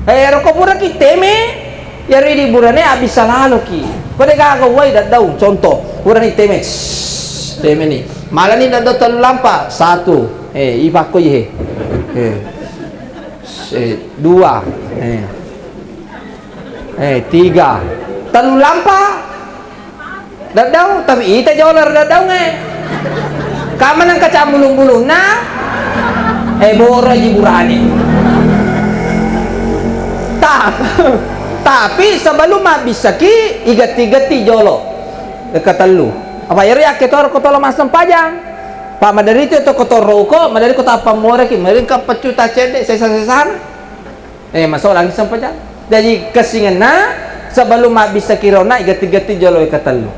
roko pura ki teme yari di burane abis salalo ki pada gagawai dadau contoh burane teme teme ni malah ni dadau telu lampa satu ipako ye dua tiga telu lampa dadau tapi ita jolar dadau nge kaman ang kaca bulung-bulung na bora ji burane tapi sebelum habis ki igat-igati jolo dekat telu apa yari aketor kotolo masam pajang pak madari itu kotor roko madari kota apa more ki madari ka pecuta cede sesan masuk lagi sampajang jadi kesingena sebelum habis kirona igat-igati jolo dekat telu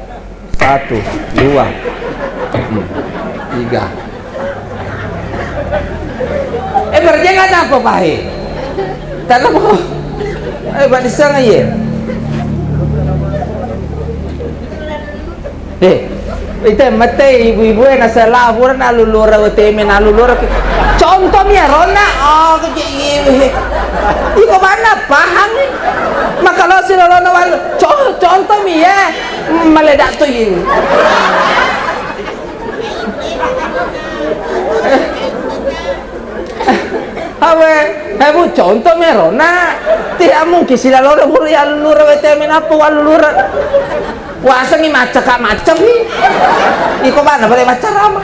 1 2 3 berjangan apa pahe tanam badisang aye itu mate ibu-ibu yang nasa labur nalulura teme nalulura contohnya rona iko mana pahang maka lo si lolo nawal contoh ya meledak tuh ini bu contoh merona tidak mungkin sila lora buru ya lura wetemen apa walura wasangi macam nih iko mana boleh macam apa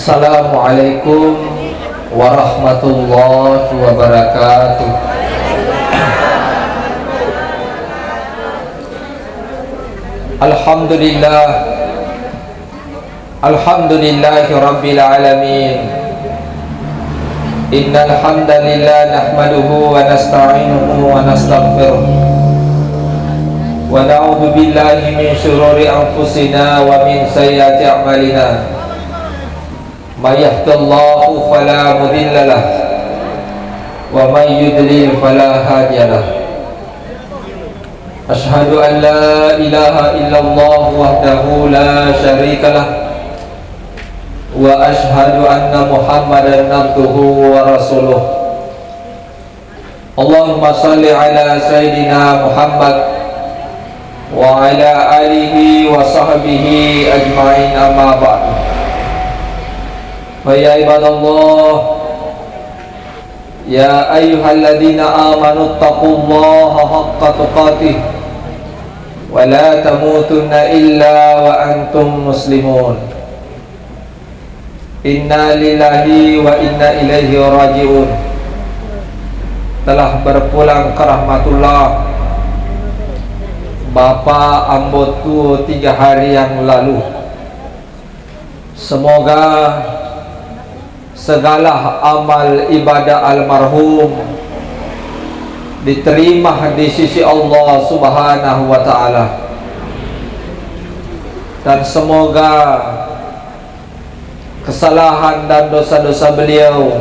Assalamualaikum warahmatullahi wabarakatuh. Alhamdulillah Alhamdulillahi rabbil alamin. Innal hamdalillah nahmaduhu wa nasta'inuhu wa nastaghfiruh wa na'udzu billahi min shururi anfusina wa min sayyiati a'malina. May yahdihillahu fala mudilla lahu wa may yudlil fala hadiya lahu. Asyhadu an la ilaha illallah wahdahu la syarika lah wa asyhadu anna Muhammadan abduhu wa rasuluh. Allahumma salli ala sayyidina Muhammad wa ala alihi wa sahbihi ajma'in, amma ba'du. Ya ibadallah, ya ayyuhalladzina amanu taqullaha haqqa tuqatih wa la tamutunna illa wa antum muslimun. Inna lillahi wa inna ilaihi raji'un. Telah berpulang ke rahmatullah Bapak Ambotu 3 hari yang lalu. Semoga segala amal ibadah almarhum diterima di sisi Allah Subhanahu wa ta'ala, dan semoga kesalahan dan dosa-dosa beliau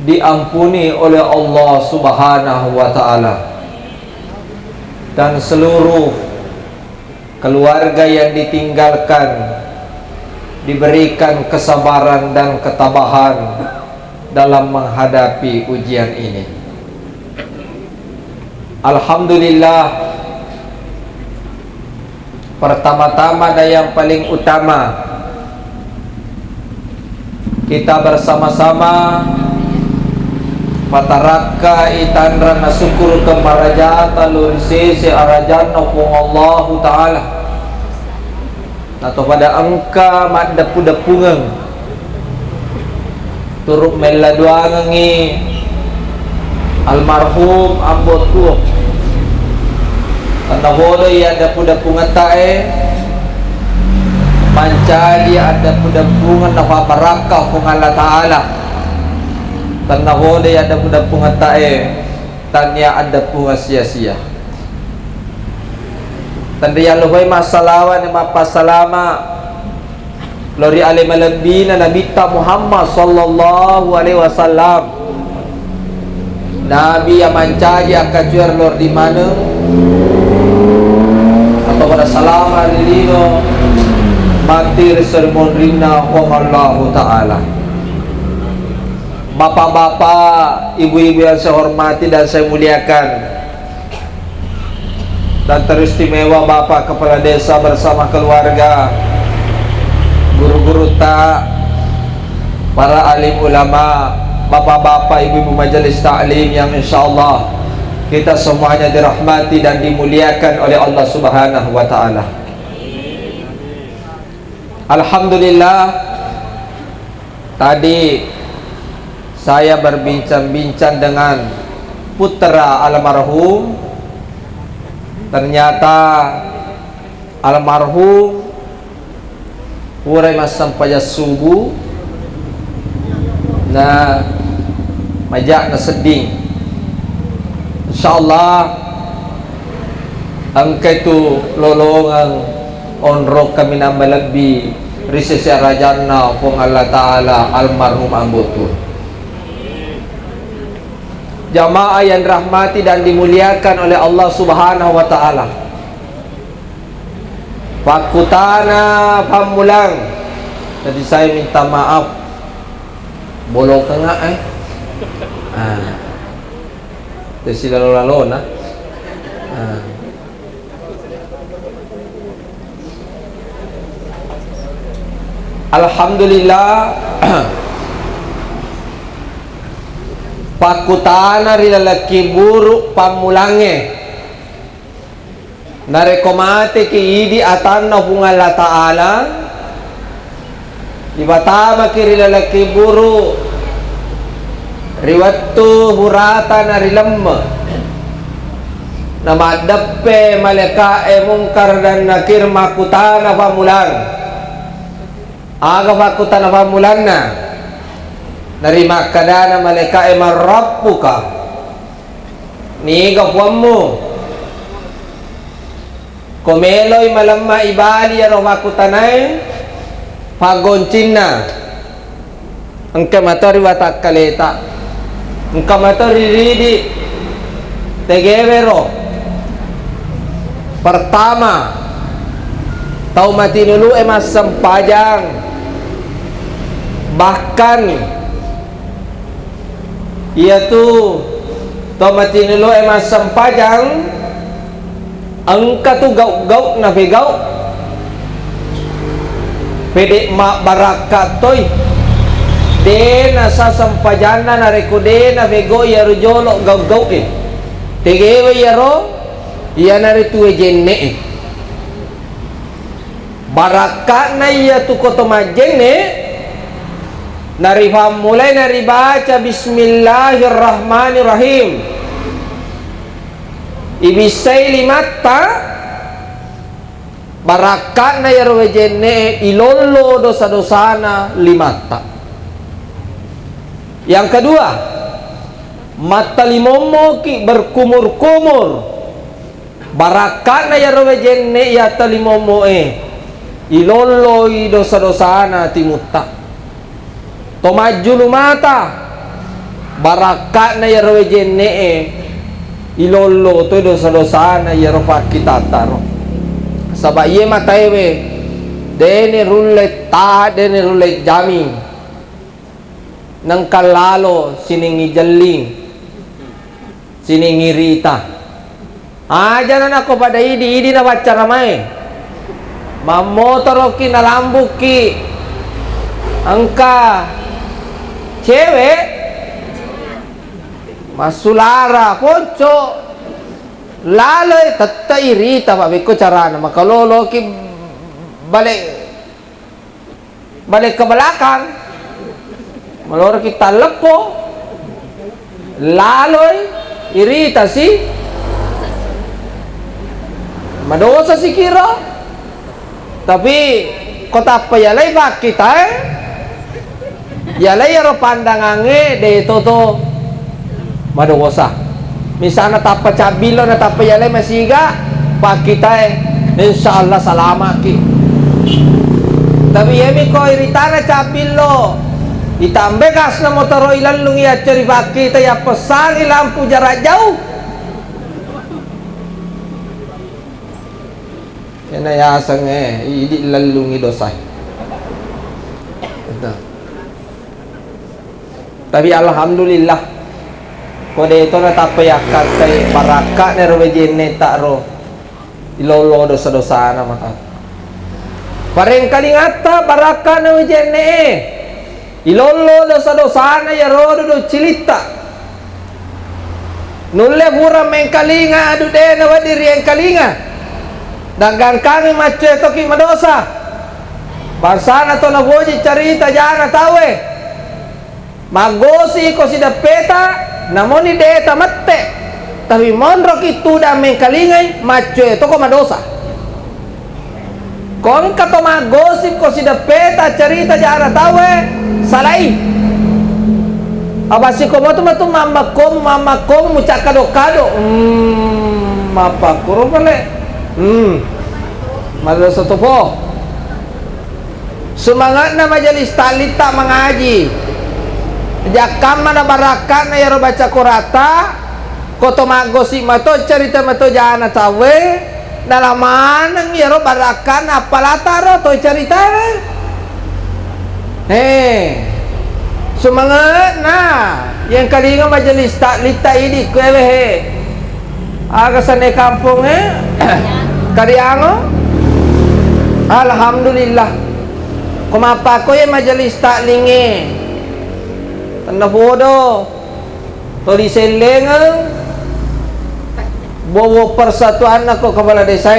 diampuni oleh Allah Subhanahu wa ta'ala, dan seluruh keluarga yang ditinggalkan diberikan kesabaran dan ketabahan dalam menghadapi ujian ini. Alhamdulillah, pertama-tama dan yang paling utama, kita bersama-sama mataraka itandra nasukur kemaraja talurisi si arajan nopung Allah Ta'ala atau pada angka mak depu-depungang turut meladuangi almarhum ambotu karena boleh ya depu-depungan tae mancadi ada depu-depungan nafa barakah kung Allah Ta'ala, karena boleh ada depu-depungan tae tanya ada punga sia-sia. Tanda ya luhoy masalawan ni mapasalama lori ale malabina Nabi ta Muhammad sallallahu alaihi wasallam. Nabi yang mancaji akan cuar lor di mana atau pada salam alilino mati sermon rina Allah Ta'ala. Bapak-bapak, ibu-ibu yang saya hormati dan saya muliakan, dan teristimewa Bapak Kepala Desa bersama keluarga, guru-guru tak, para alim ulama, bapak-bapak, ibu-ibu majelis taklim yang insyaallah kita semuanya dirahmati dan dimuliakan oleh Allah Subhanahu wa Ta'ala. Alhamdulillah, tadi saya berbincang-bincang dengan putra almarhum. Ternyata almarhum urai masam paya subuh na majak na seding. Insyaallah angka itu lolongan onrok kami nama lebih risisi rajana pong Allah Ta'ala almarhum ambotur. Jamaah yang dirahmati dan dimuliakan oleh Allah Subhanahu wa Ta'ala, fakutana pamulang. Jadi saya minta maaf bolong kena Desi lalu-lalu nah. Alhamdulillah pakutana rilalaki buruk pamulange narekomate ki idi atanna Allah Ta'ala ibatama ki rilalaki buruk riwattu hurata narilemma nama deppe maleka mungkar dan nakir makutana pamulang aga pakutana pamulanna narima kadana maleka marabbuka niga puammu komeloy malamma ibali aro makutanay pagoncinna angka matori watak kaleta angka matori ridi tegevero pertama tau mati dulu emas sempajang, bahkan yaitu tomati nilo emas sempajang angka tu gau-gau na vegau pede ma barakatoy de na sa sempajana na rekode na vego yaro jolo gau-gau tegewe yaro yana ritue jenne barakat na iya tu kotomajenne narifam mulai naribaca bismillahirrahmanirrahim ibisai limatta barakat na yarwejene ilolo dosa-dosana limatta. Yang kedua, mata limomo ki berkumur-kumur barakat na yarwejene yata limomo ilolo dosa-dosana timutta. Tomajulu mata barakat na yarwe jenne ilolo to dosa-dosa na yarwa kita taro sabab ye mataewe dene rulle ta dene rulle jami nang kalalo siningi jalling siningi rita jangan ako pada idi na baca ramai mamotoroki na lambuki angka cewek masulara ponco lalai tata irita pak beko carana makalolo ki balik ke belakang malor kita lepo laloi irita si madosa si kira tapi kota apa ya lay bak kita yalay aro pandangange de toto madosa misalnya tapa cabilo na tapa yalay masiga pak kita insyaallah salama ki Tapi yemi ko iritana capillo. Ditambah gas na motor ilalung ya cari baki ta ya pesan lampu jarak jauh. Yana ya sange idi lalungi dosa. Tapi alhamdulillah kode itu na tapayakat kay baraka na rawejene tak ro ilolo dosa-dosa na mata. Pareng kalingata baraka na wejene ilolo dosa-dosa na ya ro do cilita. Nulle pura mengkalinga adu de na wadiri yang kalinga. Dagang kami mace toki madosa. Barsana to na boji carita jana tawe. Magosi ko si dapeta namoni deta mate tapi monrok itu da mengkalingay macho to ko madosa kon ka to magosi ko si dapeta cerita jara tawe salai abasi ko mo to mamakom mucak kado mapa kuro pale madosa to po semangat na majelis talita mengaji jakam mana barakan ya baca kurata koto magosi mato cerita mato jana tawe dalaman ya barakan apalata ro to cerita semangat nah yang kalinga majelis taklita ini kwewe aga sane kampung kariango alhamdulillah kumapa ko ya majelis taklinge tanda bodoh toli seleng bawa persatuan aku kepala desa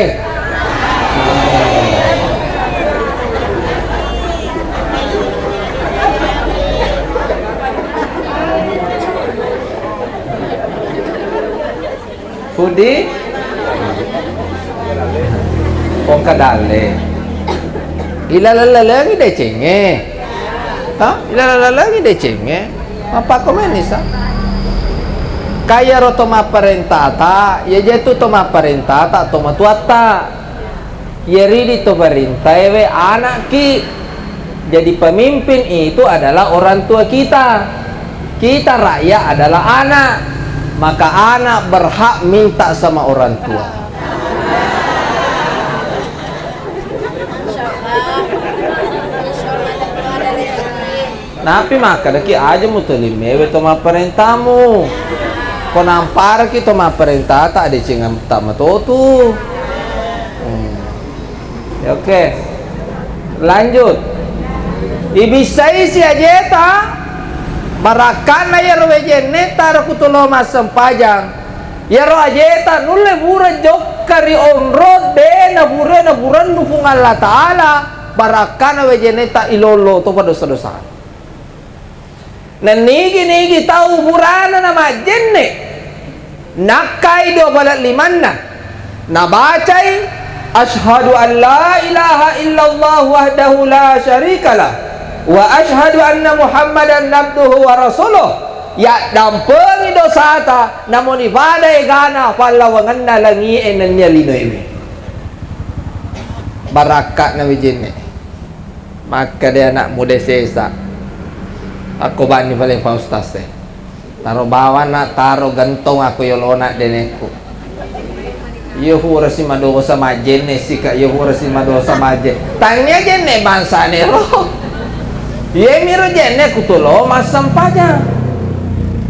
Budi kong kadale ilalalala de cenge ilalalala de cenge apa komen isa kaya ro toma parentata ya jetu toma parentata toma tuata yeri di to perintah ewe anak ki jadi pemimpin itu adalah orang tua kita rakyat adalah anak maka anak berhak minta sama orang tua napi maka daki aja mutulim mewe toma perintahmu kau nampar ki toma perintah tak ada cingam tak matotu ya, oke lanjut ibisai si ajeta barakana ya rwejene tar kutulo masam pajang ya ro ajeta nulle bura jokkari onro de na buran nufung Allah taala barakana wejene ta ilolo to pada dosa-dosa na nigi tahu burana na majenne nakai do balat limanna na bacai ashhadu an la ilaha illallah wahdahu la syarikalah wa ashhadu anna muhammadan abduhu wa rasuluh ya dampengi dosata namun ibadah gana palawangan na langi enanya lino ini barakat na wijenne maka dia anak muda sesa aku bani paling pa ustaz taro bawa na taro gantong ako yolona deneku iyo hura si madosa majene sika iyo hura si madosa majen tangnya jene bangsa nero ye miro jene kutulo masam paja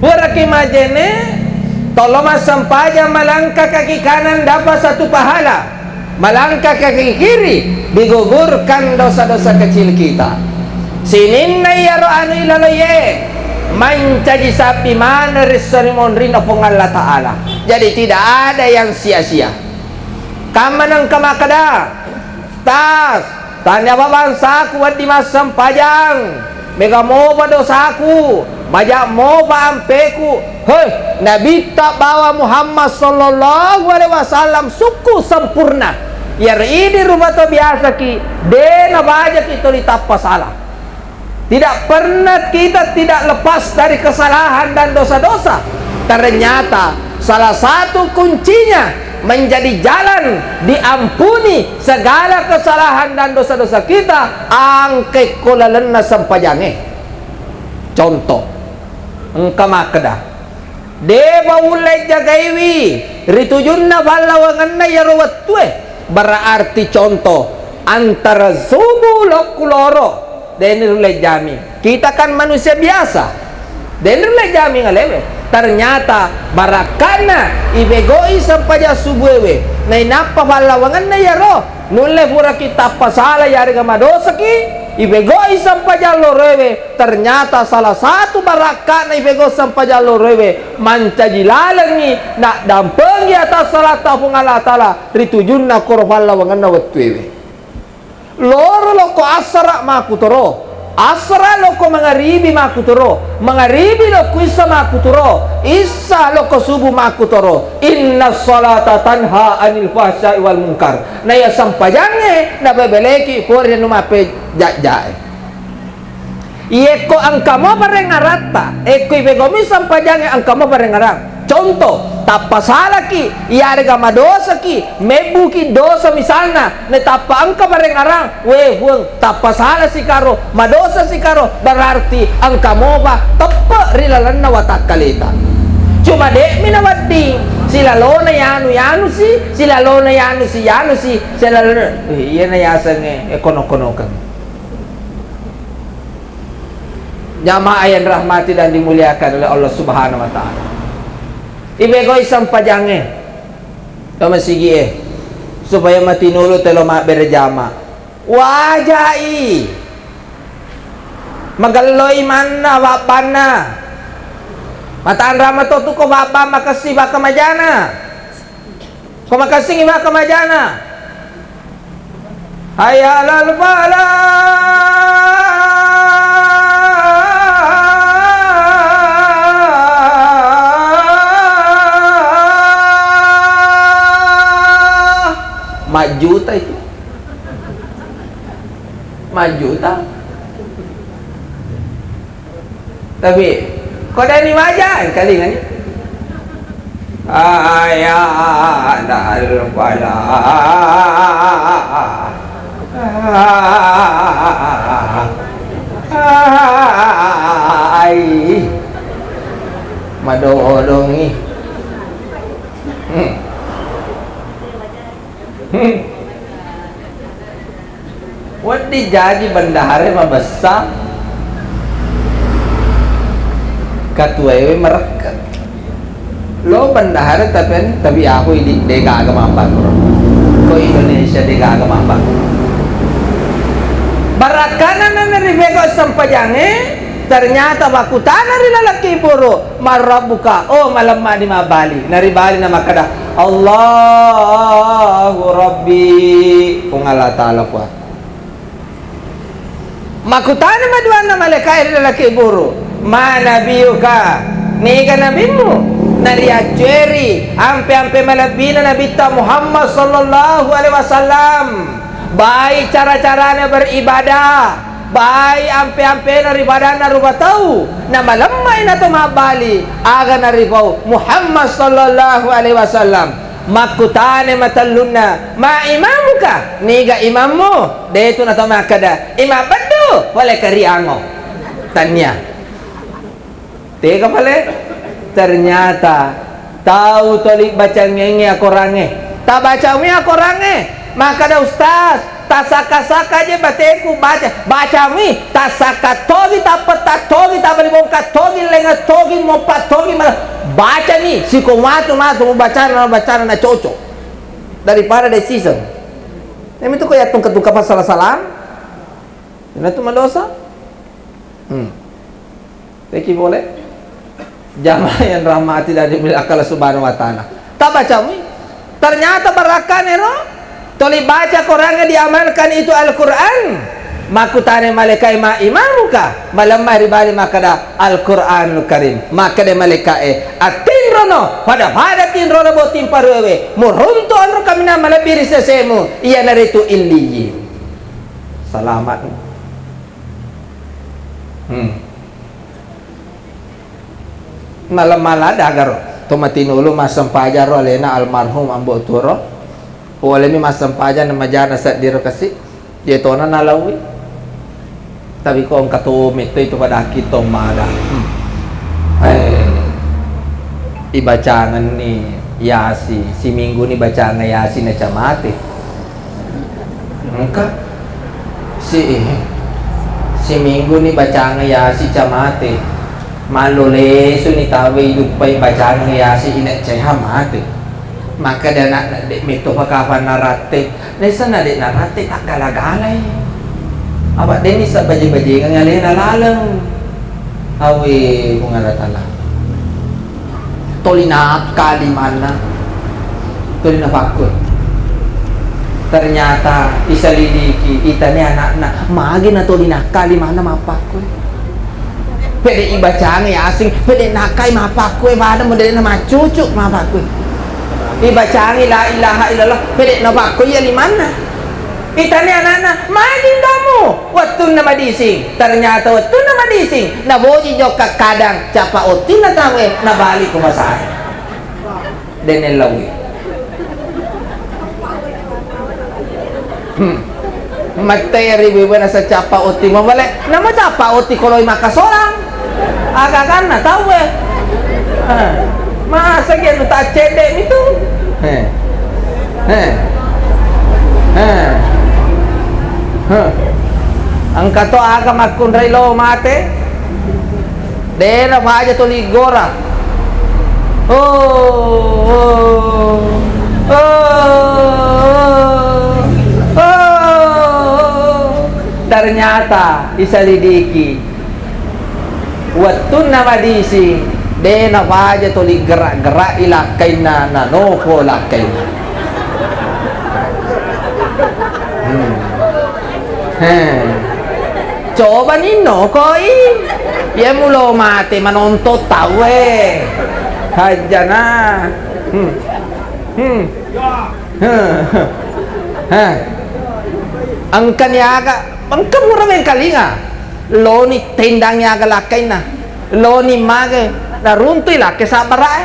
hura ki majene tolo masam paja malangkah kaki kanan dapat satu pahala malangkah kaki kiri digugurkan dosa-dosa kecil kita sinin na yaro ano ilaloye mancaji sapi mana risarimon rina pong Allah Ta'ala jadi tidak ada yang sia-sia kamanang kamakada tas tanya bangsaku di masam pajang mega moba dosaku majak moba ampeku hei nabi tak bawa Muhammad sallallahu alaihi wasallam suku sempurna yar ini rumah to biasa ki dena bajak itu ditapa salah tidak pernah kita tidak lepas dari kesalahan dan dosa-dosa ternyata salah satu kuncinya menjadi jalan diampuni segala kesalahan dan dosa-dosa kita, angke kolalena sampajange. Contoh engkama kedah deba ulai jagaiwi ritujunna balawanganna yarawatue, berarti contoh antara subuh lokuloro dan ulai jami. Kita kan manusia biasa dan ulai jami ngalewe, ternyata barakana ibegoi sampaja subuhewe na inapa balawanganna yaro nulle pura kita pasala yari madosa ki ibegoi sampaja lorewe. Ternyata salah satu barakana ibego sampaja lorewe mancajilalangi nak dampengi atas salat tapung Allah Ta'ala ritujunna korfalla wanganna watwewe loro loko asara makutoro, asra loko mangaribi makutoro, mangaribi loko isa makutoro, isa loko subuh makutoro. Inna salata tanha anil fahsya'i wal munkar. Na ya sampajange na bebeleki kore numape jajai. Ieko angkamo barengarata, eko ibegomi sampajange angkamo barengarang. Contoh, tapasala ki, iarga madosa ki, mebu ki dosa misalnya, ne tapa angka barengarang, huang tapasala si karo, madosa si karo, berarti angka moba tepa rilalanna watak kalita. Cuma dek minawati, sila lona yanu si, sila lona yanu si, sila lona, iya na yasange, ekono-kono kan. Jamaah yang rahmati dan dimuliakan oleh Allah Subhanahu wa Ta'ala. Ibegoi sampajange tama sige supaya matinulo telo ma berjama wajai magalloy manna wapana mataan rama to ko bapa makasi baka majana ko makasing baka majana hayalal bala majuta itu majuta tapi kau dah ni wajar kali kan ayah dal pala ai madodongi Wadi jadi bendahare mabasa katuewe merekat lo bendahare tapi aku ini dega agama apa ko Indonesia dega agama apa barakana na ribego sampajange ternyata bakutana rilalaki puro marabuka oh malam di mabali nari bali na makada Allahu Rabbi kung Allah Ta'ala po makutana maduan na malakay rilalaki puro manabiyuka niga nabimu nariacheri ampe malabina nabita Muhammad sallallahu alaihi wasallam baik cara-caranya beribadah baik ampe daripada naruba tahu nama lemai na tumabali aga naribau Muhammad sallallahu alaihi wasallam makutane matalunna ma imamuka niga imammu detu na tamakada imam badu wala kariango tanya tega pale ternyata tahu tolik baca ngenge akorange tak baca mi akorange maka ada ustaz tasaka-saka aja bateku baca mi tasaka togi tapat togi tabali bongkat togi lengat togi mopat togi baca nih siko matu mau baca na cocok daripada decision ini tuh kayak tung kapan salah ini tuh mendosa Teki boleh jamaah yang rahmati dari milik akal subhanahu wa ta'ala tak baca mi ternyata barakan ero toli baca Qurannya diamalkan itu Al-Quran makutane malaikai ma imamuka malamah ribali makada Al-Quranul Karim makade malaikai atinrono pada tinrono botim parwewe murunto anro kamina malabiri sesemu iya naritu illiyin salamat malam malada agaro tomatinulu masam pajar alena almarhum ambo turo wala mi masam pajar na majana sa diro kasi yetona nalawi tapi ko ang katumit ito pada kitong mada ibacangan ni Yasi si Minggu ni bacangan Yasi na camate engka si Minggu ni bacangan Yasi camate maluleso ni tawe lupay bacangan Yasi ina camate maka dana dek mito pakapan narate nesa na dek narate tak galagalay abak deni sa baje-baje ngalih nalalang awi kung alatala tolina kalimana tolina bakut ternyata isalidiki itani anak-anak magi na tolina kalimana mapakut pede ibacang ya asing pede nakai mapakut pada model nama cucuk mapakut ibacang la ilaha illallah pede napakut ya limana itani anak-anak magin kamu waktu nama dising ternyata waktu nama dising na boji joka kadang capa otin na tawe na balik kumasay denelawi materi biwana sa capa otin mawala nama capa otin koloy makasorang agakan na tawe masa gitu tak cedek itu ang kato aga magkundray lo mate dena baja to ligora ternyata diselidiki waktu nama disi dena baja to ligera-gerak ilakain na nanoko lakain coba nino koi ya mulo mate manontot tawe haja na ang kanyaga ang kamura men kalinga loni tendang yaga lakay na loni mage naruntoy lake sa barae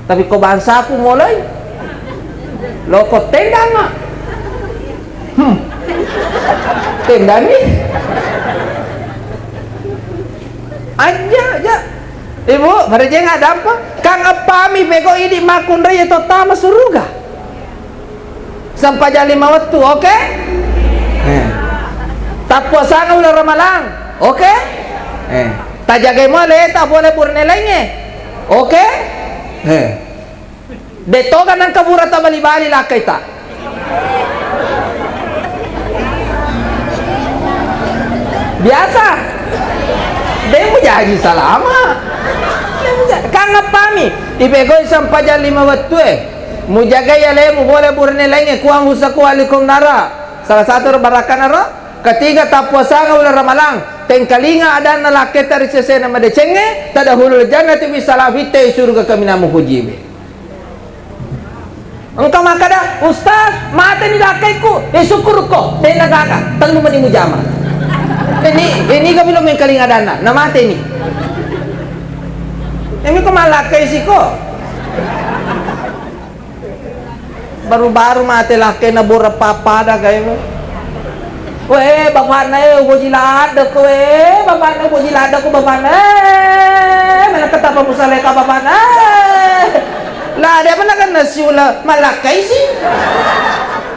tapi ko bansa po mulay loko tendang nga tenda nih aja ibu mereka nggak dampak kang apami peko ini makun raya to tama suruga sampai jam 5 waktu oke tak puasa nggak ulah ramalang oke tak jaga mole tak boleh burnelainya oke detogan ng kabura ta bali-bali lakay ta biasa dia mau jadi salama kang apami ipego sampai jam 5 waktu mu jaga ya le mu boleh burne lainnya kuang usaku alikum nara salah satu barakan nara ketiga tak puasa ulah ramalang tengkalinga ada nalake tari sesena madecenge tadahulul jannati bisalafite surga kami namu hujibe engkau makada ustaz mata ni lakaiku syukur ko dena gaga tanggu mani mujama ini kami lo mengkalinga dana nama ini ko malakai sih ko baru-baru mati laki na bura papada kayo weh bapak na bujilada ko bapak na bujilada ko bapak na mana kata pamusaleka bapak na lah dia mana kan nasiula malakai sih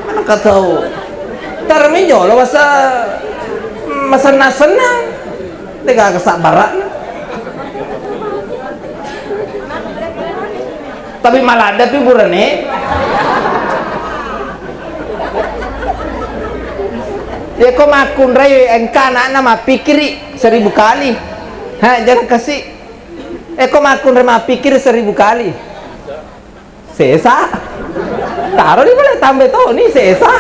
mana kata terminyo lo masa senang tega kesabaran tapi malah ada piburan ya kok makun ray engka anak nama pikiri 1000 kali jangan kasih kok makun ray pikir 1000 kali sesa taruh di mana tambah tuh nih sesa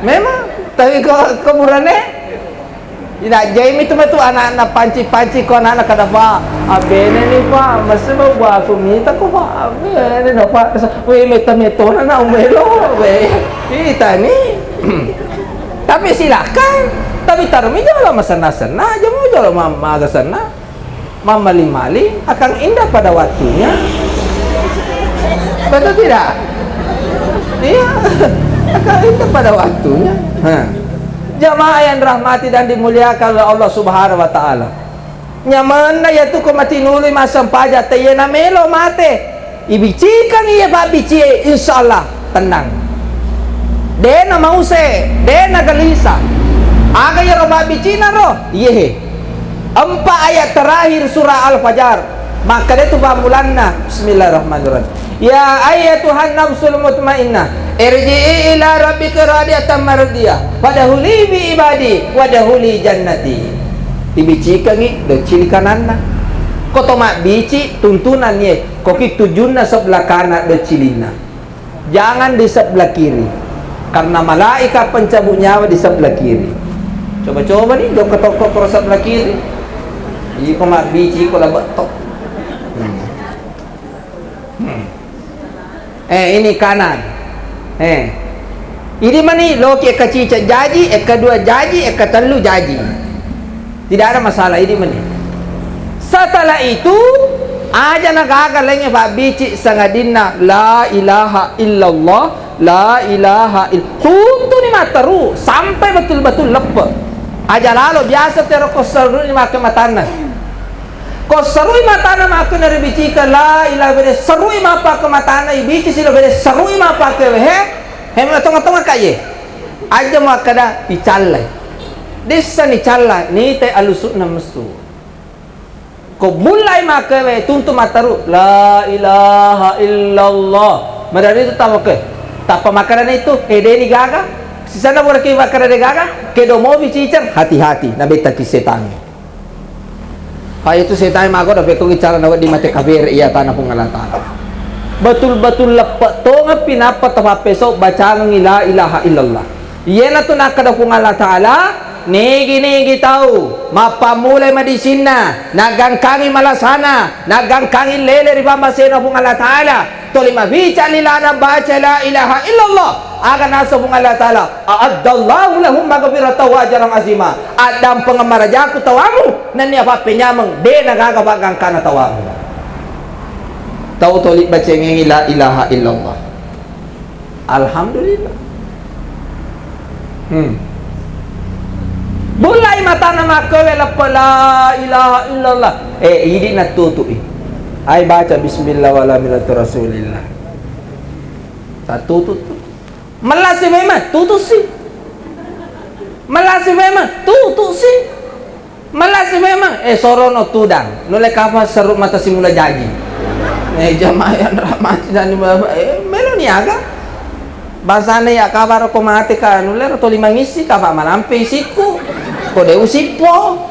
memang tapi kok kemurannya tidak jaim itu anak-anak panci-panci kok anak-anak kata pak abene nih pak masih mau buat aku minta kok pak abene nih pak weh meta-metona na umelo weh kita nih tapi silakan tapi tarmi jangan masana-sana aja mau jangan maga sana memali-mali akan indah pada waktunya. Betul tidak? Iya, akan indah pada waktunya. Jamaah yang dirahmati dan dimuliakan oleh Allah Subhanahu wa taala. Nyaman na yaitu ko matinuli masampaja tayo na melo mate. Ibicikan iya ba bici insyaallah tenang. Dena mause, dena galisa. Aga ya roba bici na ro. Iye. 4 ayat terakhir surah Al-Fajr. Maka itu bamulanna. Bismillahirrahmanirrahim. Ya ayyatuhan nafsul mutmainnah, irji'i ila rabbika radiyatan mardiyah, wadahuli bi ibadi, wadahuli jannati. Dibicikan ni, decilikananna. Koto mak bici tuntunan ye, koki tujunna sebelah kanan decilina. Jangan di sebelah kiri, karena malaikat pencabut nyawa di sebelah kiri. Coba-coba nih, do ketok ke sebelah kiri. Iko mak bici ko betok. Ini kanan. Ini mani loki eka jaji, eka 2 jaji, eka 3 jaji. Tidak ada masalah ini mani. Setelah itu aja nagagalengnya Pak bici sangadina la ilaha illallah, la ilaha illallah. Tuntu ni mataru sampai betul-betul lepas. Aja lalu biasa teroko seru ni makan matana. Ko sarui matana makan dari bici ke la ilaha illallah, sarui mapa ke matana bici sila bede sarui mapa ke he tengah-tengah kaye aja makada dicalai desa ni cala ni te alusuk na mesu ko mulai maka tuntu mataru la ilaha illallah madari itu tahu ke tapa makanan itu deni gaga sisana boleh ke makanan gaga ke do mau bici hati-hati na beta ki setan. Itu setan mago da peko bicara na di mate kafir iya tanah pengalatan. Betul-betul lepat tonga pinapa tapa peso baca la ilaha illallah. Iyena tu nak kada Allah taala negi tahu mapa mulai madisina nagang kangi malasana nagang kangi lele riba masena Allah taala tolima bica lilana baca la ilaha illallah akan nasa Allah taala a'addallahu lahum maghfiratan wa ajran azima adam pengamarajaku tawamu nani apa penyameng de nagagabagang kana tawamu tahu tolik baca la ilaha illallah. Alhamdulillah. Bulai mata nama kowe la ilaha illallah. Ini nak tutup. Ai baca bismillah wala millati rasulillah. Satu tutup. Melasi memang tutup sih. Melasi memang tutup sih. Melasi memang sorono tudang. Nolek apa seruk mata simula jaji. Jamaah yang rahmat dan melo niaga. Bahasane ya kabar ko mati ka nuler to limangisi ka ba malampe isiku ko de usipo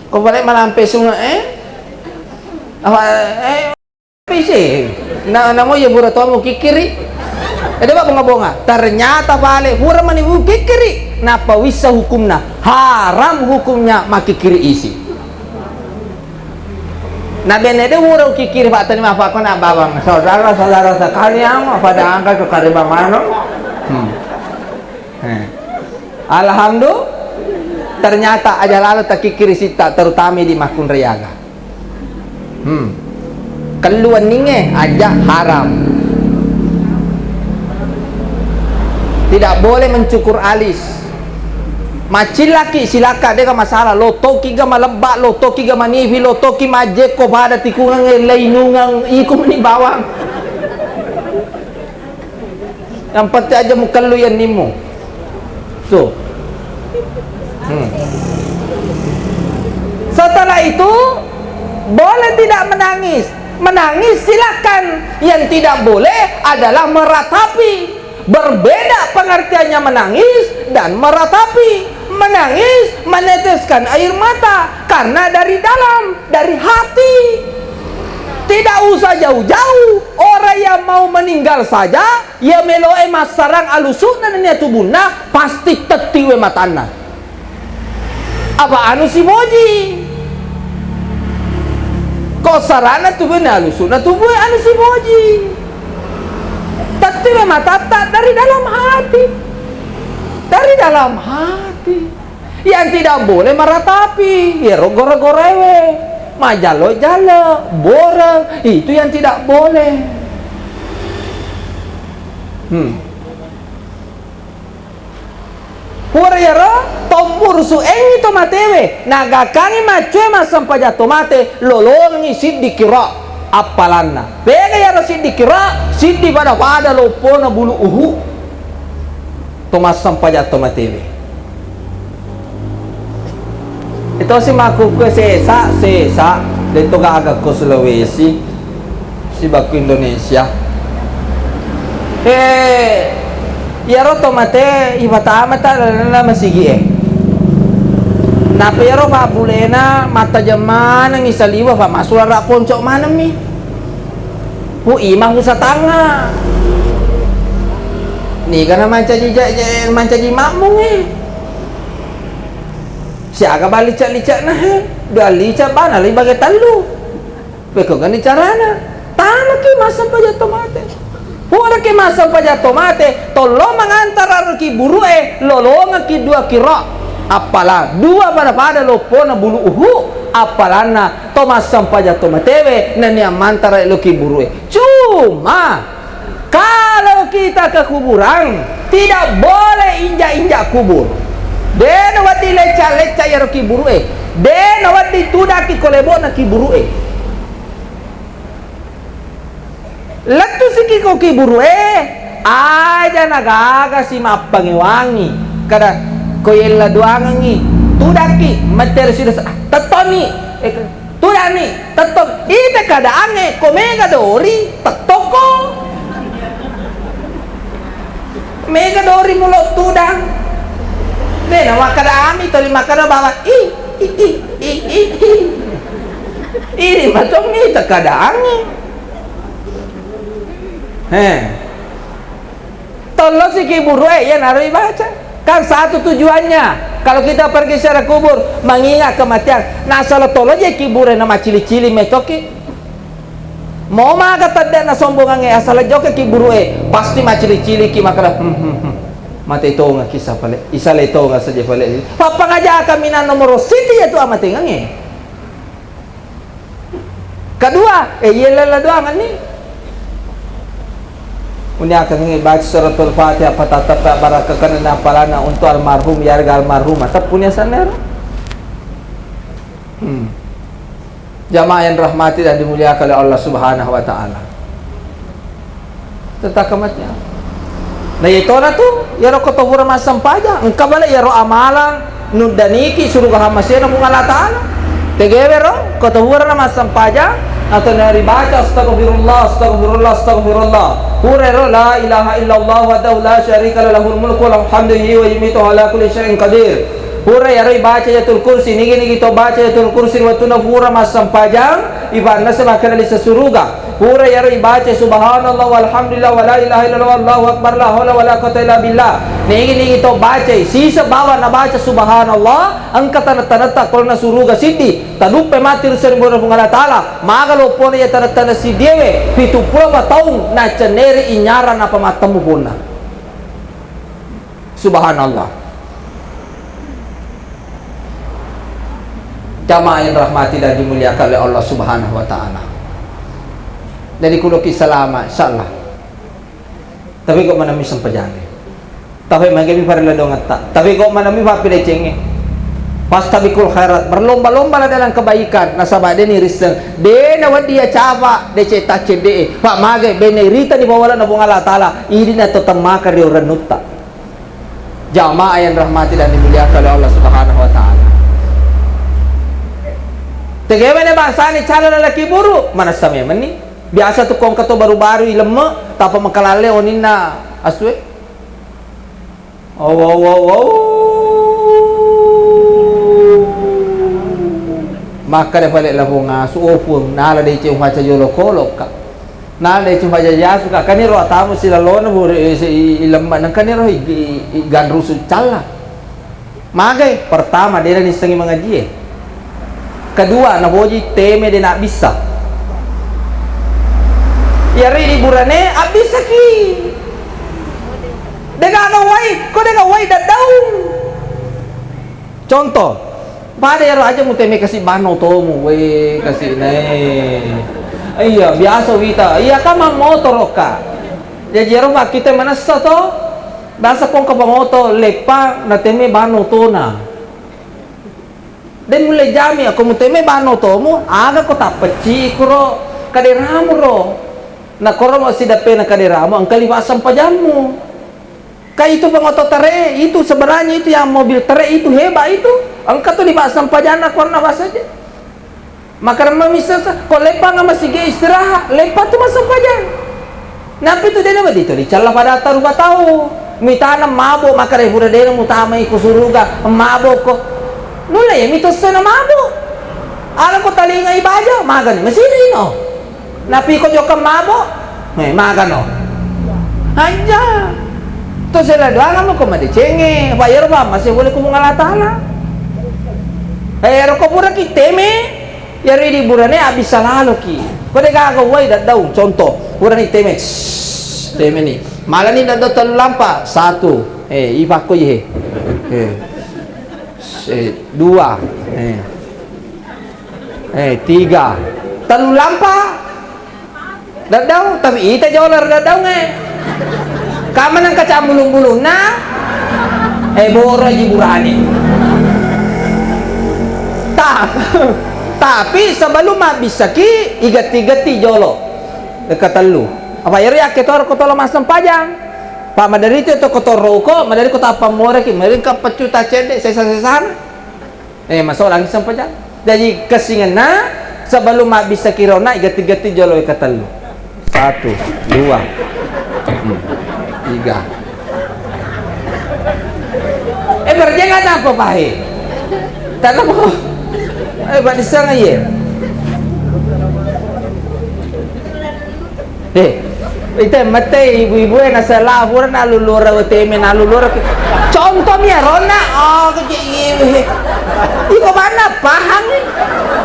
ko balik malampe sunga pisi na mo ya bura to mo kikiri ba bunga ternyata balik bura mani kikiri napa wisa hukumna haram hukumnya makikiri isi na benede wuro kikiri pak tani maaf ako na babang saudara sekalian pada angka ke karibamano alhamdulillah ternyata aja lalu tak kikiri sita terutama di Makun Riaga keluan ninge aja haram tidak boleh mencukur alis. Macin laki silakan dia masalah lo toki ga malebak lo toki ga manivi lo toki maje ko pada tikungan lainungang ikum ni bawang yang penting aja muka lu yang nimu so setelah itu boleh tidak menangis silakan yang tidak boleh adalah meratapi. Berbeda pengertiannya menangis dan meratapi. Menangis meneteskan air mata karena dari dalam, dari hati. Tidak usah jauh-jauh. Orang yang mau meninggal saja ya meloe masarang alusuna dan tubuna pasti tetiwe matana. Apa anu si moji? Kok sarana tubuna alusuna tubuh anu si moji? Tetiwe matata dari dalam hati. Dari dalam hati. Yang tidak boleh meratapi ya rogor-gorewe majalo-jalo, boreng, itu yang tidak boleh. Hurayaro tombur su engi tomatewe nagakangi macue masampaja tomate lolongi siddi kira apalanna pega yaro siddi kira siddi pada lopona bulu uhu tomas sampaja tomatewe itu si maku ke sesa dito agak ke Sulawesi si baku Indonesia yaro tomate ibatama ta na masigi na pero pa bulena mata jaman ang isaliwa pa masulara konco manami pu imang sa tanga ni kana manca di mamung siaga balica-lica na dua lica bana li bagai talu peko gani carana tanaki masa paja tomate pura ke masa paja tomate tolong mengantara ki burue lolongan ki dua kira apalah dua pada lopona bulu uhu apalana tomas sampaja tomatewe nani amantara lo ki burue cuma kalau kita ke kuburan tidak boleh injak-injak kubur dena wati leca-leca ya ki burue dena wati tudaki kolebona ki burue Latu siki ko kiburu aja nagaga si mapangiwangi kada koyella duangangi tudaki mater sudah tatoni tudani taton ite kada ange komega dori tatoko mega dori mulo tudang dena wakada ami toli makada bawa ini macam ni takada ange tolong si kiburu ya naruh baca kan satu tujuannya kalau kita pergi secara kubur mengingat kematian nah salah tolong ya kiburu nama cili-cili metoki mau maga tanda na sombongan asal joke kiburu pasti macili-cili ki makara mati itu nggak kisah pale isal itu nggak saja pale papa ngaja kami na nomor siti itu amat tengange kedua yelah doangan nih Unya akan baca suratul Fatihah patatap barakakan napalana untuk almarhum yarga almarhum atap punya saner. Jamaah yang rahmati dan dimuliakan oleh Allah Subhanahu wa taala. Tentang kematnya. Nah itu na tu yaro kotobura masam paja engka bala yaro amalan nudaniki suruh hamasena mung Allah taala. Tegewero kotobura masam paja atau dari baca astagfirullah astagfirullah astagfirullah hurero la ilaha illallah wahdahu la syarika lahul mulku wa lahul hamdu wa yumiitu ala kulli syai'in qadir hura ya baca ayatul kursi nigi to baca ayatul kursi wa tuna hura masam pajang ibadah semakan ali sesuruga hura ya baca subhanallah walhamdulillah wa la ilaha illallah wallahu akbar la haula wala quwwata illa billah nigi to baca sisa bawa na baca subhanallah angkatan tanata kolna suruga siddi tadupe mati serbono Allah taala magalo pone ya tanata si dewe pitu puluh tahun na ceneri inyara na pamatamu puna subhanallah. Jamaah yang rahmati dan dimuliakan oleh Allah Subhanahu wa taala. Dari kulo kisalama insyaallah. Tapi kok manami sampajane. Tapi magami para ladong atta. Tapi kok manami papile cenge. Pas tabikul khairat berlomba-lomba dalam kebaikan nasabah deni risen de na wadia cava de ceta cede pak mage bene rita di bawah na Allah taala ini na totamaka ri renutta. Jamaah yang rahmati dan dimuliakan oleh Allah Subhanahu wa taala. Tegemene bangsa ni cara lalaki buruk mana sampai meni biasa tuh kong kato baru-baru ilmu tapa makalale onina aswe maka de balik lahu ngasu opun nala de ci umaca jolo kolok ka nala de ci umaca jasu ka kaniro atamu sila lona bu ilmu nang kaniro ganrusu calla magai pertama dia ni sengi mengaji kedua naboji teme de nak bisa yari liburane abisa ki dega ngawai ko dega wai dadau contoh pada ya aja mau teme kasih bano tomu we kasih nih. Iya biasa wita iya kama motor ka jadi rumah kita mana to basa kong kapamoto lepa na teme bano to na dan mulai jami ako mo teme bano to mo aga ko tapeci kuro kaderamu ro na koro mo sidape na kaderamu ang kaliwasan pa jamu kayak itu pengoto tere itu sebenarnya itu yang mobil tere itu hebat itu angkat tuh dibahas pajana korna bahasa aja maka memisa kok lepa nggak masih ge istirahat lepa tuh masuk pajan napi itu dia nggak itu dicala pada taruh tahu mitana mabuk maka deh budak dia mutama ikut suruga mabuk kok nula ya mitos na mabuk alam ko talinga ibaja magan masih no napi ko jokam mabuk magan no aja to sila doang mo ko madicenge bayar ba masih boleh ko mga latala ko pura ki teme yari di burane abis salalo ki ko de gagaway daw contoh pura ni teme teme ni malah ni daw telu lampa satu iba ko ye dua tiga telu lampa daw tapi ita jolar daw kaman ang kaca bulung-bulung na boro jiburani tapi sebelum habis ki igat-igati jolo dekat telu apa yari aketor ko tolo masam pajang pa madari itu kotor roko madari ko tapa more ki merin ka pecuta cede sesa-sesan masuk lagi sam pajang jadi kesingan na sebelum habis kirona igat-igati jolo dekat telu 1 2 3 berjangan apa pahe tanah mo ba't isa ngayon ito matay ibu-ibu nasa labur nalulura o teme nalulura contoh niya rona iko mana paham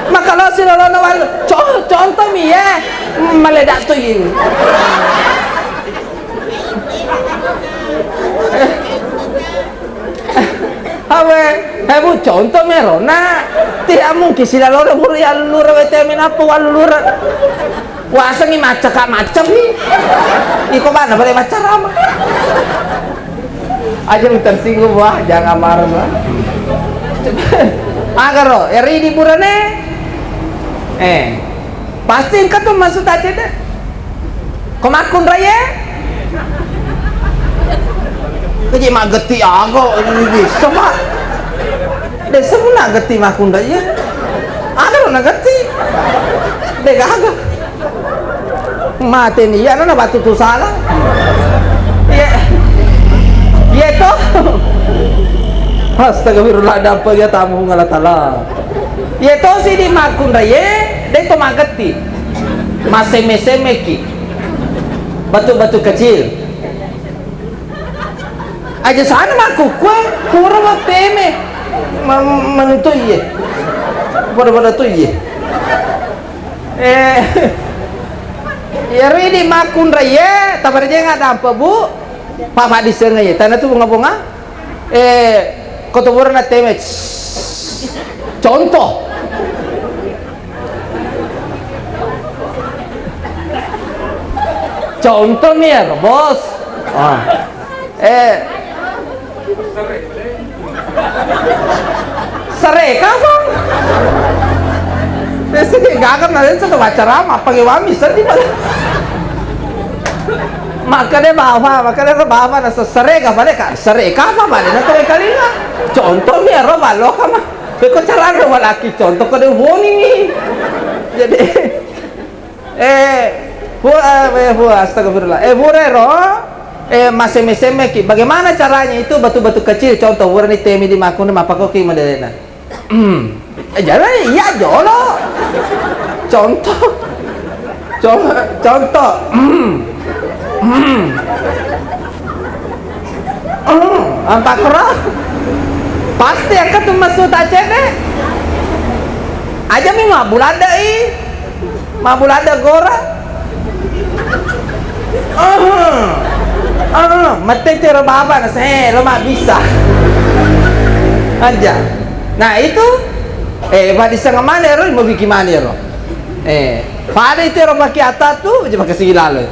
makalo sila rona walo contoh niya maledak to yun bu contoh merona tidak mungkin sila lora buru ya lura vitamin apa walura wasa ni macam ni iko mana boleh macam apa aja tersinggung wah jangan marah lah agar lo eri di burane pasti engkau tuh masuk aja deh komakun raya kaji mageti ago ini bisa pak desa pun nageti makunda ya ada lo nageti deh agak mati nih ya nana batu tuh salah ya itu astagfirullah ada apa ya tamu ngalatala ya itu sih di makunda ya deh itu mageti maseme-semeki batu-batu kecil aja sana maku kue kurang teme menentu iya pada tu iya ya ini makun raya tapi aja nggak ada apa bu pak mak disengah ya tanah tu bunga-bunga kotoburan na teme contoh nih ya bos Sereka bang sih gagap nanti satu acara apa gewami sedih makanya bawa nasa sereka balik kak sereka apa balik nanti kali nggak contohnya roba lo kama kau cara roba laki contoh kau deh boni nih jadi astagfirullah burero maseme ki bagaimana caranya itu batu-batu kecil contoh warna temi di makun apa kok ki madena jangan iya jolo contoh apa kera pasti akan tuh masuk aja deh aja mi mabulada gora mati cara baba na lo mak bisa aja nah itu Padi sang manero mo biki manero. Pada itu ro pakai atas tu je pakai segi lalu.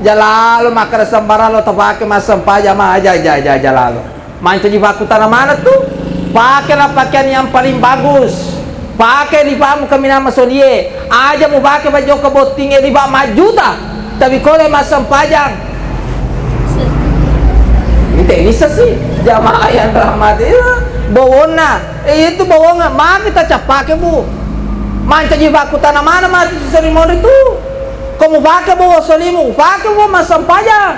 Jalalo makara sambaralo tapake masam pajama aja jalalo. Manca di baku tanah mana tuh? Pakailah pakaian yang paling bagus. Pakai di pamu kami nama solie. Aja mau pakai baju kebotingnya di bawah juta. Tapi kalau masam pajang. Ini sih jamaah yang rahmati. Bawona, itu bawona. Mak kita capake bu. Manca di baku tanah mana mati seremoni itu. Kamu pakai bawa solimu, pakai bawa masam pajang.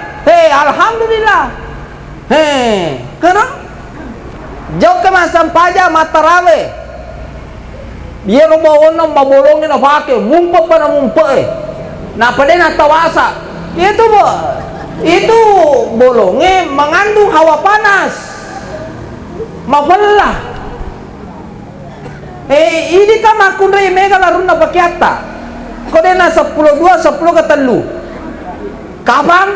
Alhamdulillah. Kenapa? Jauh ke masam pajang matarawe. Dia bawona mabolongin pakai, mumpah pada mumpah. Nah pada natawasa. Itu bolongnya mengandung hawa panas. Mabelah. Ini kan makun rei mega laruna pakiata. Kode na 10-2 10 ke telu. Kapan?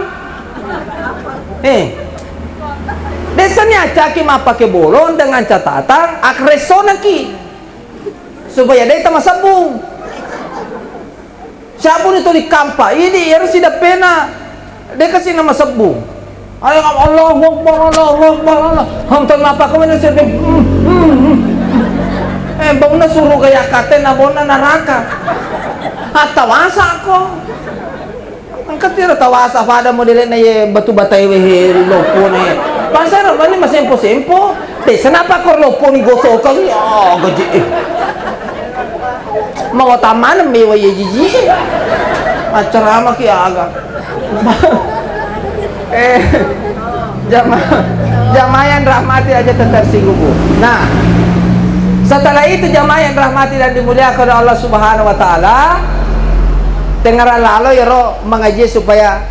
Desanya caki mah pakai bolong dengan catatan akresona ki. Supaya dia tambah sabung. Sabun itu di kampa. Ini harus tidak pena. Dia kasih nama sabung. Allah Allah. Hantar apa kau mana sih? Bang na suruh kaya kate na bona neraka. Tawasa ko. Angkat tira tawasa pada model na ye batu batay wehe lopo na ye. Pasar ni mas sempo. Kenapa kor lopo ni gosok ka? Gaji. Mau taman mewa ye jiji. Acara ki aga. Jamaah yang rahmati aja tersinggung bu. Nah, setelah itu jamaah yang rahmati dan dimuliakan oleh Allah Subhanahu wa taala, tengara lalu ya ro mengaji supaya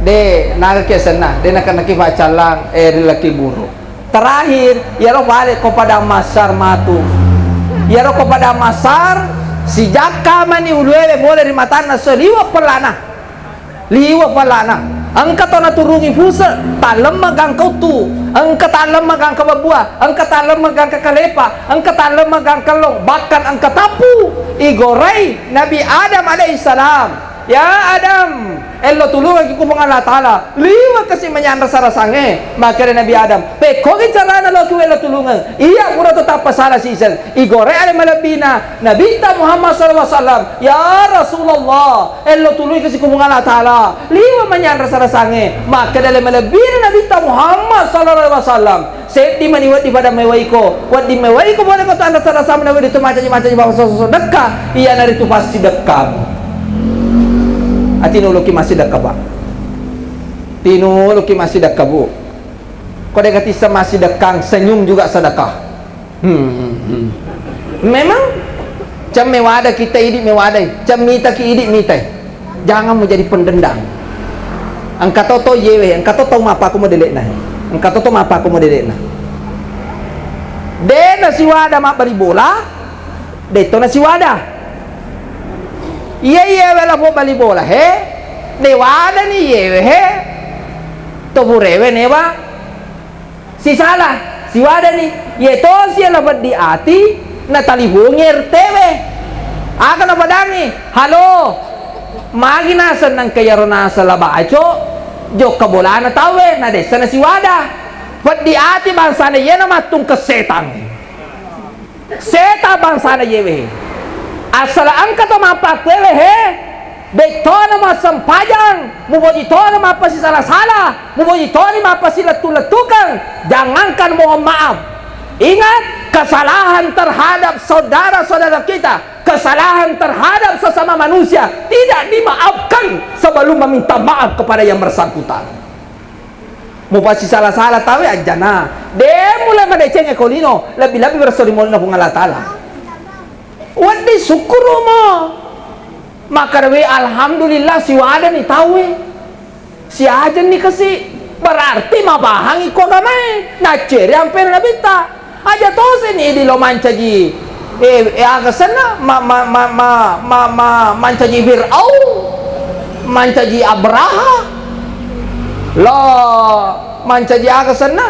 de naga kesana, de nak baca lang laki buruk. Terakhir ya ro balik kepada masar matu. Ya ro kepada masar si jaka mani ulwele boleh rimatana seliwa pelana. Liwa pelana. Angka to naturungi fusa talam magang kau tu, angka talam magang ka babua, angka talam magang ka kalepa, angka talam magang ka long, bahkan angka tapu igorei Nabi Adam alaihissalam. Ya Adam, elo tulungan ki kumang Allah Ta'ala liwa kasi manyan rasa-rasange maka Nabi Adam kogi carana lo ki elo tulungan iya pura tetap pasala sisan igore ale malabina Nabi ta Muhammad sallallahu alaihi wasallam ya Rasulullah elo tulungan kasi kumang Allah Ta'ala liwa manyan rasa-rasange maka dale malabina Nabi ta Muhammad sallallahu alaihi wasallam seti maniwat di pada mewaiko wat di mewaiko boleh kata anda rasa-rasam nabi itu macam-macam bawa sedekah iya dari itu pasti dekat. Tinuluki masih dekat pak. Tinuluki masih dekat bu. Kau dekat isa masih dekat senyum juga sedekah. Memang cam mewada kita idik mewadai, cam mita ki idik mitai. Jangan menjadi pendendam. Angkat toto yewe, angkat toto apa aku mau delek nah. Angkat toto apa aku mau delek nah. De nasi wada mak bari bola, de to nasi wada. Iya wala po bali bola dewada ni yewe to burewe newa si salah si wada ni ye to si labat di ati na talibungir tewe akan apa dangi halo magi nasan ng kayaro nasa labacho jo kabola na tawe na desa na si wada pat di ati bangsa na ye na matung kasetang seta bangsa na yewe asala angka to mapakwele betona masampajang muboji tona mapasi salah-salah muboji tona mapasi letu-letukan jangankan mohon maaf ingat kesalahan terhadap saudara-saudara kita kesalahan terhadap sesama manusia tidak dimaafkan sebelum meminta maaf kepada yang bersangkutan mupasi salah-salah tahu aja nah dia mulai mendeceng ekolino lebih-lebih bersorimoni pun Allah Ta'ala wadi syukur mo maka we alhamdulillah si wada ni tahu si aja ni kasi berarti mabahangi ko gamay na ceri amper na bita aja tose ni di lo mancaji aga sana mancaji Fir'aun mancaji Abraha lo mancaji aga sana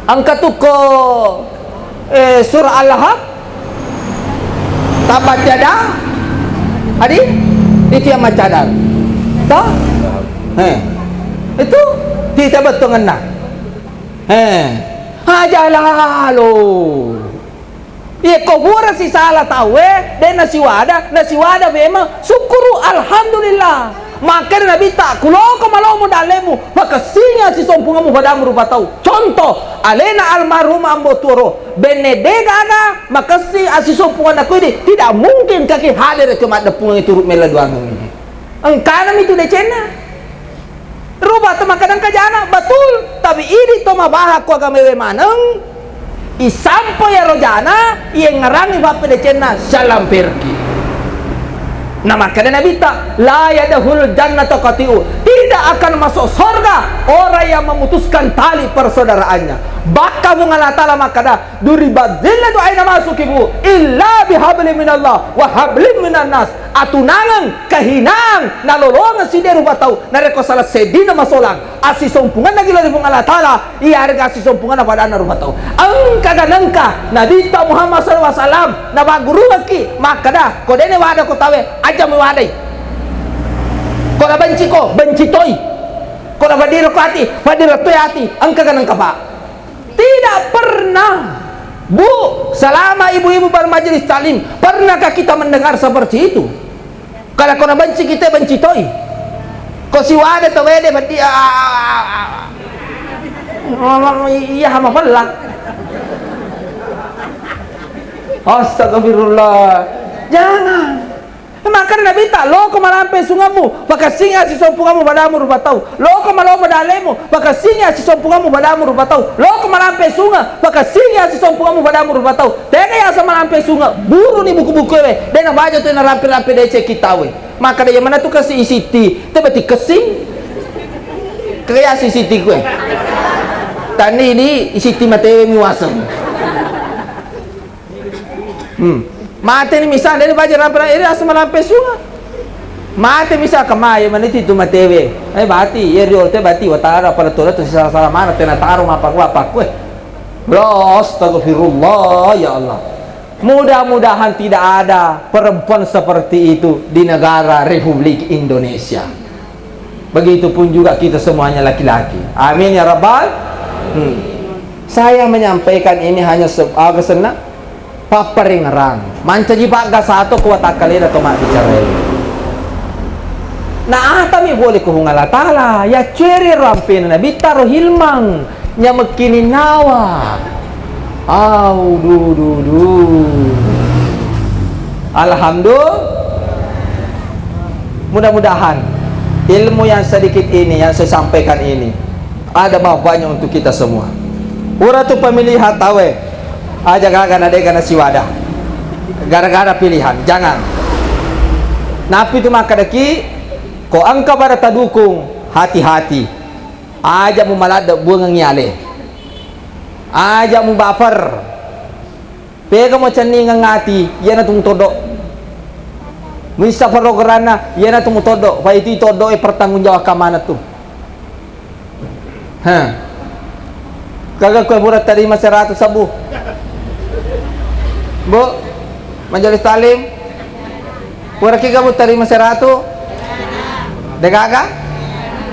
angka tuko surah Al-Lahab tabat yada adi itu yang macadar toh itu tidak betul ngena hajalah lo iya kau buat si salah tahu dan nasi wada memang syukuru alhamdulillah. Maka Nabi tak kulo kamalau mo dalemu maka singa si sompungamu padamu rupa tahu contoh alena almarhum ambo turo benedega aga maka si sompungan aku ini tidak mungkin kaki hadir cuma depung itu mela doang ini engkana itu decena rupa teman kadang kajana betul tapi ini toma bahak ko agamewe maneng isampo ya rojana yang ngerangi bapak decena salam pergi. Nah makanya Nabi tak la yadahul jannata qatiu tidak akan masuk surga orang yang memutuskan tali persaudaraannya. Baka mengala ta'ala makada duribat zillatu aina masukibu illa bihabli minallah wa hablim minan nas atunangan kahinang nalolongan si deru batau nareko salah sedina masolang asi sompungan lagi dari mengala ta'ala iya harga asi sompungan pada anak rupa tau angka ganangka Nabi ta Muhammad SAW na baguru laki makada kodene wada ko tawe aja mewadai ko na benci toy ko na badiro ko hati badiro toy hati angka ganangka pak tidak pernah bu selama ibu-ibu bermajelis talim pernahkah kita mendengar seperti itu kalau kau benci kita benci toy kau si wada to wede berarti iya hama pala astagfirullah jangan maka Nabi tak lo kemalampe sungamu maka singa si sompungamu padamu rupa tahu lo kemalau padalemu maka singa si sompungamu padamu rupa tahu lo kemalampe sunga maka singa si sompungamu padamu rupa tahu tega ya sama lampe sunga buru ni buku-buku we dan baca tu na rampe-rampe dece kita we maka dia mana tu kasih isiti tebeti kesing kaya si isiti gue tani ini isiti matewe miwasem mate ni misal dari baca rampe ini asal lampe sunga mate misal kemai maniti tu matewe bati ya riol te bati watara pada tola tu salah mana tena taruh apa kue astagfirullah ya Allah mudah-mudahan tidak ada perempuan seperti itu di negara Republik Indonesia begitupun juga kita semuanya laki-laki amin ya rabbal saya menyampaikan ini hanya agak senang papering rang manca jipak ga satu kuat akalina to mak bicara na atami boleh ko hungala tala ya ceri rampin na bitaro hilmang nya mekini nawa au du alhamdulillah mudah-mudahan ilmu yang sedikit ini yang saya sampaikan ini ada manfaatnya untuk kita semua ura tu pemilihan tawe aja kagak ada karena si wadah gara-gara pilihan jangan napi itu maka deki ko angka pada tadukung hati-hati aja mu malada buang ngiale aja mu baper pega mo cani ngati yana tung todok misa farograna yana tung todok fa itu todo pertanggungjawab ka mana tuh kagak ko burat tadi masyarakat sabu Bu, majelis talim pura kiga bu terima 100 degaga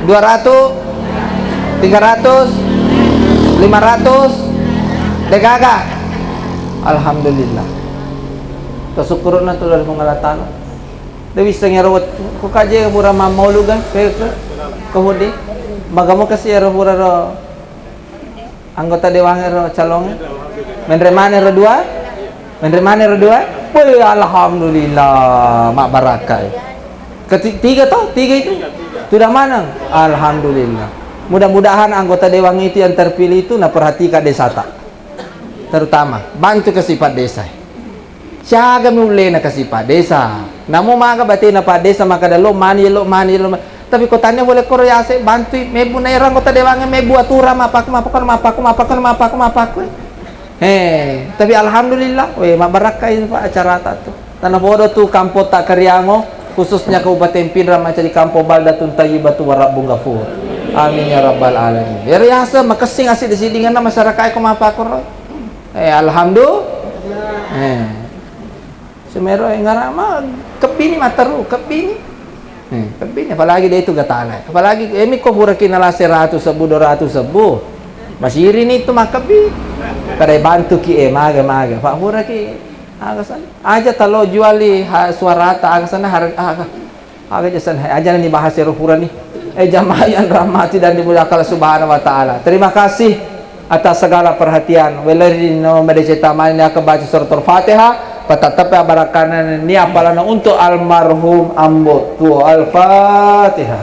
200 300 500 degaga alhamdulillah tasyukurun na tulad mong alatan dewi sengero ko kaje pura mamolu gan kahudi magamo kasi ero pura ro anggota dewan ero calong menremane ro dua menerima dua, boleh alhamdulillah mak barakah. Ketiga itu sudah mana? Alhamdulillah. Mudah-mudahan anggota dewan itu yang terpilih itu na perhatikan desa tak, terutama bantu ke sifat desa. Siaga mulai na ke sifat desa. Namu maka berarti na pada desa maka ada lo mani. Tapi kotanya boleh korease bantu mebu na orang anggota dewan mebu aturan mapaku. Tapi alhamdulillah, mak barakah itu Pak acara tak tu. Tanah bodoh tu kampung tak Kariango, khususnya Kabupaten Pindrang macam di kampung Baldatun Tayyibatu Warabbun Ghafur. Amin ya rabbal alamin. Ya riasa makasih ngasih di sini dengan masyarakat ko mapakor. Alhamdulillah. Semero ngarama kepini mataru kepini. Kepini apalagi dia itu gatala. Apalagi emi ko pura kinala 100 sebu 200 sebu. Masiri ni itu makabi. Kada bantu ki maga. Pak pura ki agasan. Aja talo juali suarata agasana aga jasan aja ni bahas pura ni. Jamaah yang rahmati dan dimuliakan Allah Subhanahu wa taala. Terima kasih atas segala perhatian. Welari no medeceta mania ke baca surat Al-Fatihah, patatape barakanan ni apalana untuk almarhum ambo tu Al-Fatihah.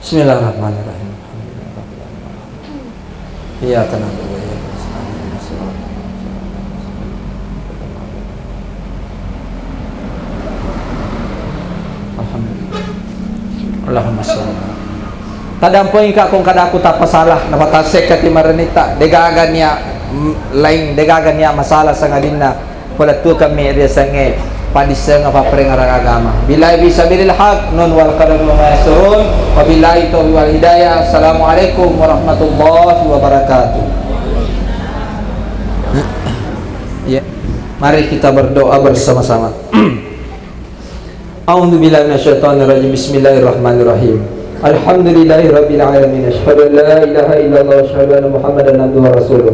Bismillahirrahmanirrahim. Iya tenang. Allahumma sholli. Tadampoi ka kung kada aku tak pasalah na matasek ka ti maranita degagan niya lain degagan niya masalah sa ngadinna wala tu kami dia sange padisa nga papreng agama billahi bisabilil haq nun wal qadar wa masurun wa billahi taufiq wal hidayah. Assalamualaikum warahmatullahi wabarakatuh. Ya, mari kita berdoa bersama-sama. A'udzu billahi minasyaitonir rajim. Bismillahirrahmanirrahim. Alhamdulillahirabbil alamin. Asyhadu an la ilaha illallah wa asyhadu anna Muhammadan abduhu wa rasuluh.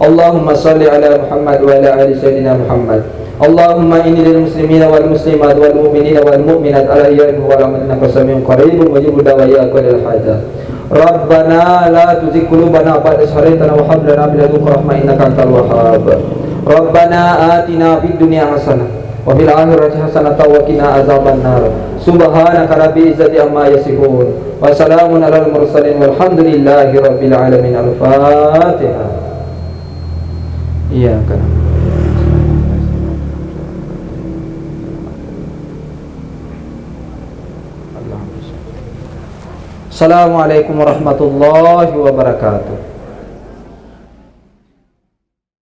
Allahumma shalli ala Muhammad wa ala ali sayyidina Muhammad. Allahumma inni lil muslimina wal muslimat wal mu'minina wal mu'minat ala yamin wal amanna qasamin qaribun mujibud da'waya kulil hajat. Rabbana la tuzigh qulubana ba'da idh hadaytana wa hab lana min ladunka rahmah innaka antal wahhab. Rabbana atina fid dunya hasanah wa fil akhirati hasanatan wa qina azabannar. Subhanaka rabbil izzati amma yasifun wa salamun alal mursalin walhamdulillahi rabbil alamin. Al-Fatihah. Iya kan. Assalamualaikum warahmatullahi wabarakatuh.